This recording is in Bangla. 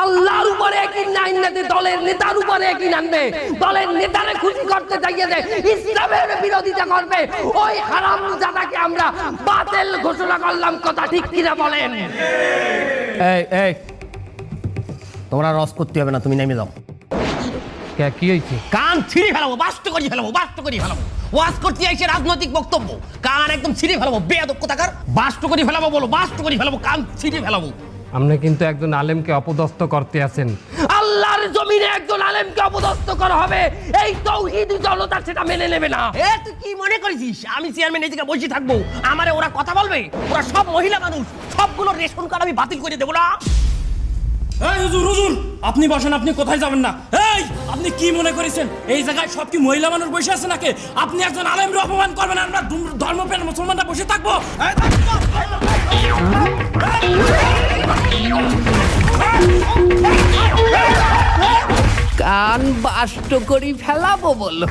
আল্লাহর উপরে একই নাই নাতে দলের নেতার উপরে একই নামবে, দলের নেতারে খুশি করতে চাইয়ে যে ইসলামের বিরোধিতা করবে, ওই হারামজাদাকে আমরা বাতিল ঘোষণা করলাম। কথা ঠিক কিনা বলেন? এই এই তোমরা রস করতে হবে না, তুমি নেমে যাও। কি হয়েছে? কান ছিঁড়ে ফেলাবো, বাস্ত করি ফেলাবো, বাস্ত করি ফেলাবো। ওয়াজ করতে আইছে রাজনৈতিক বক্তব্য, কান একদম ছিঁড়ে ফেলাবো। বেয়াদব কোথাকার, বাস্ত করি ফেলাবো বলো, বাস্ত করি ফেলাবো, কান ছিঁড়ে ফেলাবো। আপনি কিন্তু একজন আলেমকে অপদস্থ করতে আছেন। আল্লাহর জমিনে একজন আলেমকে অপদস্থ করা হবে, এই তাওহীদি জনতা সেটা মেনে নেবে না। এ তুই কি মনে করেছিস আমি চেয়ারম্যান এই জায়গায় বসে থাকবো? আমারে ওরা কথা বলবে? ওরা সব মহিলা মানুষ, সবগুলো রেশন কার্ড আমি বাতিল করে দেবো না। এই হুজুর, হুজুর আপনি বসেন, আপনি কোথায় যাবেন না? এই আপনি কি মনে করেছেন এই জায়গায় সব কি মহিলা মানুষ বসে আছে নাকি? আপনি একজন আলেমকে অপমান করবেন, আমরা ধর্মপ্রাণ মুসলমানরা বসে থাকবো? কান বাষ্ট করি ফেলাবো বলো।